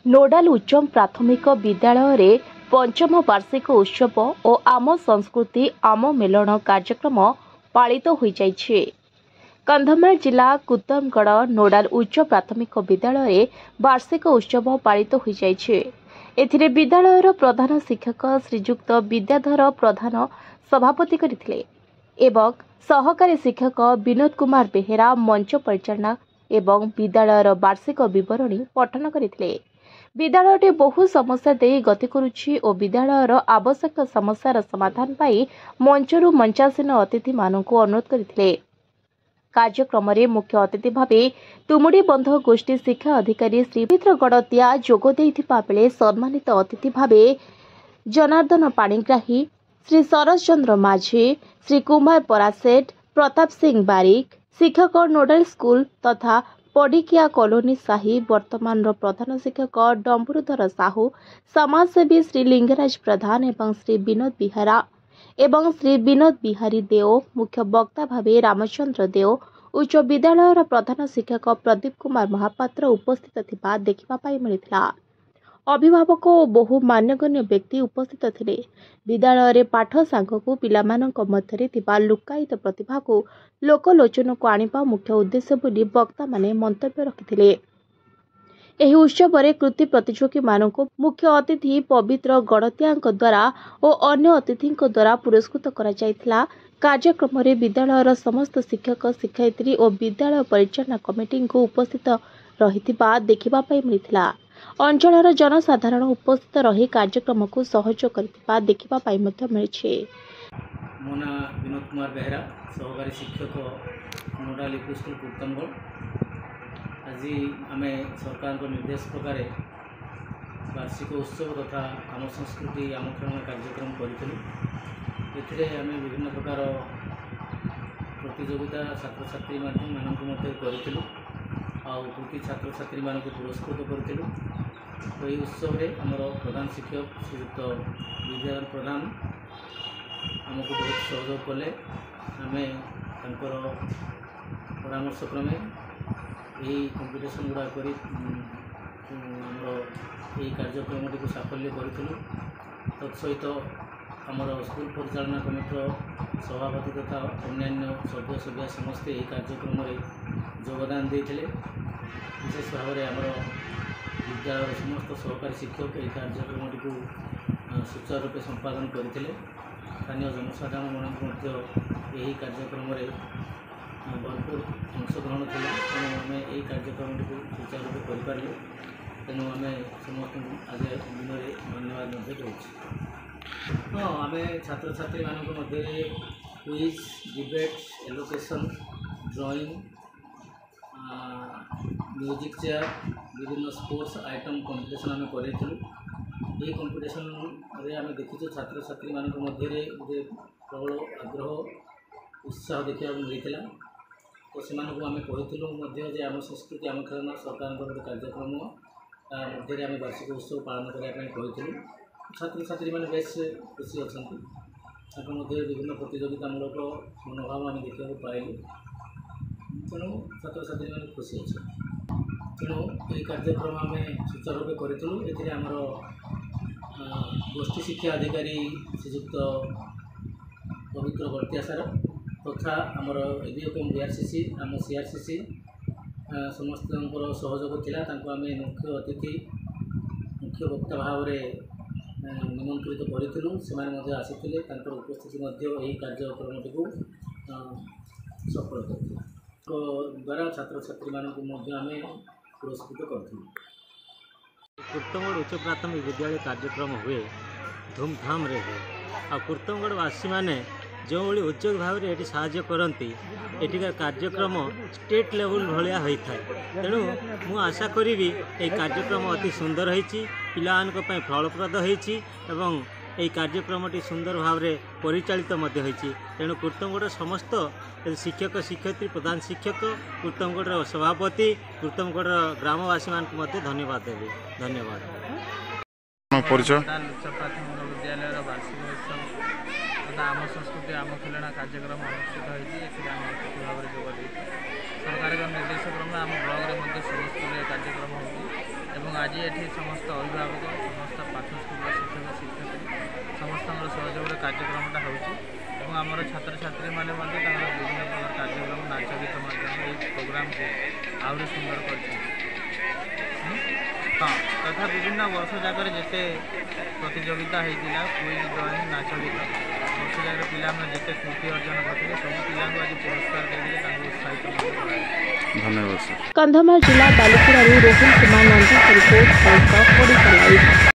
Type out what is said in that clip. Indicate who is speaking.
Speaker 1: नोडाल उच्च प्राथमिक विद्यालय रे पंचम वार्षिक उत्सव और आम संस्कृति आम मेलन कार्यक्रम पालित हो जाइछे। कंधमाल जिला कुतमगढ़ नोडाल उच्च प्राथमिक विद्यालय रे वार्षिक उत्सव पालित हो जाइछे। एथिरे विद्यालयर प्रधान शिक्षक श्रीजुक्त विद्याधर प्रधान सभापति करथिले एवं सहकारी शिक्षक विनोद कुमार बेहेरा मंच परिचालना एवं विद्यालयर वार्षिक विवरणी पठन करथिले। विद्यालयटी बहु समस्या दे गति करुछि और विद्यालयर आवश्यक समस्यार समाधान पाई मंचरू मंचासीन अतिथि मानक अनुरोध करथिले। कार्यक्रम रे मुख्य अतिथि भावे तुमुडी बंध गोष्ठी शिक्षा अधिकारी श्री पवित्र गड़तिया जोग देइथिबा बेले सम्मानित अतिथि भावे जनार्दन पाणिग्राही, श्री शरद चंद्र माझी, श्री कुमार परासेठ, प्रताप सिंह बारिक, शिक्षक नोडाल स्कूल तथा पडिकिया कॉलोनी साही वर्तमान प्रधान शिक्षक डम्बरुधर साहू, समाजसेवी श्री लिंगराज प्रधान एवं श्री विनोद बिहारा एवं श्री विनोद बिहारी देव, मुख्य वक्ता भावे रामचंद्र देव, उच्च विद्यालयर प्रधान शिक्षक प्रदीप कुमार महापात्र उपस्थित थिबा देखिबा पाई मिलिथिला। अभिभावक और बहु मान्यगण्य व्यक्ति उपस्थित थिले। विद्यालय रे पाठ सांगकु पिलामानक मध्यरे थिबा लुकायित प्रतिभा को लोकलोचन को आनिबा मुख्य उद्देश्य बोली वक्ता माने मंतव्य रखिथिले। एही उत्सव रे कृति प्रतियोगी मानक मुख्य अतिथि पवित्र गड़तियाଙ୍କ द्वारा और अन्य अतिथिଙ୍କ द्वारा पुरस्कृत करा जायथिला। कार्यक्रम रे विद्यालयर समस्त शिक्षक शिक्षयित्री और विद्यालय परिचालना कमिटी को उपस्थित रहिथिबा देखिबा पाई मिलिथिला। अंचलर जनसाधारण उपस्थित रही कार्यक्रम को सहयोग करथिबा देखिबा पाई मध्य मिलिछे।
Speaker 2: मो ना विनोद कुमार बेहेरा, सहकारी शिक्षक नोडाल यूपी स्कूल कुतमगढ़। आज आम सरकार निर्देश प्रकार वार्षिक उत्सव तथा आम संस्कृति आम खेलन कार्यक्रम करूँ। आम विभिन्न प्रकार प्रतियोगिता छात्र छात्री मानक करूँ आउ कृति छात्र छात्री मानक पुरस्कृत करूँ। तो ये उत्सव रे आमर प्रधान शिक्षक श्रीयुक्त विद्याधर प्रधान आमको बहुत सहयोग कले। आम परामर्श क्रमे यही कंपिटिशन गुड़ा कर कार्यक्रम टी साफल्य करूँ। तत्सहित आमर स्कूल परिचालना कमिटर सभापति तथा अन्य सभ्य सभ्या समस्ते यही कार्यक्रम योगदान देते। विशेष भाव में आमर विद्यालय समस्त सहकारी शिक्षक यह कार्यक्रम टी सुचारू रूपे संपादन करते। स्थानीय जनसाधारण मानक यही कार्यक्रम भरपूर अंशग्रहण थी। तेणु आम यही कार्यक्रम टी सुचारू रूपे करें। तेणु आम समस्त आज दिन में धन्यवाद दूँ। हाँ, आम छात्र छात्री मानक मध्य quiz, debate, elocution, drawing, music chair, विभिन्न स्पोर्ट्स आइटम कंपिटिशन आम करूँ। ये कंपिटिशन रे आम देखी छात्र छात्री मानक मध्य गोटे प्रबल आग्रह उत्साह देखा मिलता। तो से आम कहूँ आम संस्कृति आम खेलन सरकार गोटे कार्यक्रम मध्य आम वार्षिक उत्सव पालन करने कहूँ। छात्र छात्री मैंने बेस खुशी अच्छा विभिन्न प्रतियोगितामूलक मनोभाव आम देखा पाइलु। तेणु छात्र छात्री मैंने खुशी अच्छे। तेणु ये कार्यक्रम आम सुचारू रूपे करूँ। ये आमर गोष्ठी शिक्षा अधिकारी श्रीजुक्त पवित्र गड़तिया सार तथा आमर एबीओकेम बीआरसीसी आम सीआरसीसी समस्त सहयोग थिला। तांको आम मुख्य अतिथि मुख्य वक्ता भाव में निमंत्रित करूँ। से आसी उपस्थिति यही कार्यक्रम टी सफल कर द्वारा छात्र छात्री मानक आम पुरस्कृत करूँ।
Speaker 3: कुतमगढ़ उच्च प्राथमिक विद्यालय कार्यक्रम हुए धूमधाम रे हुए। आ कुतमगढ़वासी मैंने जो भाई उद्योग भाव में ये साहाय्य करती एटिका कार्यक्रम स्टेट लेवल भाया होता है। तेणु मु आशा करी ये कार्यक्रम अति सुंदर होती पिलां फलप्रद होती एवं यही कार्यक्रमटी सुंदर भाव में परिचालित होती। तेणु कुतमगढ़ समस्त शिक्षक शिक्षयित्री प्रधान शिक्षक कुतमगढ़ सभापति कुतमगढ़ ग्रामवासी मान धन्यवाद देवी। धन्यवाद।
Speaker 4: विद्यालय वार्षिक उत्सव तथा आम संस्कृति आम खेलना कार्यक्रम अनुष्ठित होती भाव में जोग सरकार निर्देश क्रम आम ब्लक में समस्त कार्यक्रम होती। आज ये समस्त अभिभावक समस्त पाठ स्कूल शिक्षक शिक्षक समस्त सहयोग कार्यक्रमटा होमर छात्र छात्री मैंने विभिन्न प्रकार कार्यक्रम नाच गीत माध्यम प्रोग्राम को आहरी सुंदर कर हाँ तथा विभिन्न वर्ष जाकर जिते प्रतियोगिता होता क्विज ड्रॉइंग नाच गीत वर्ष जाकर पिला जिते कृति अर्जन करते सब पिला आज पुरस्कार देते उत्साहित
Speaker 3: धन्यवाद सर।
Speaker 1: कंधमाल जिला बालिपुरा रोहन कुमार नंदी रिपोर्ट।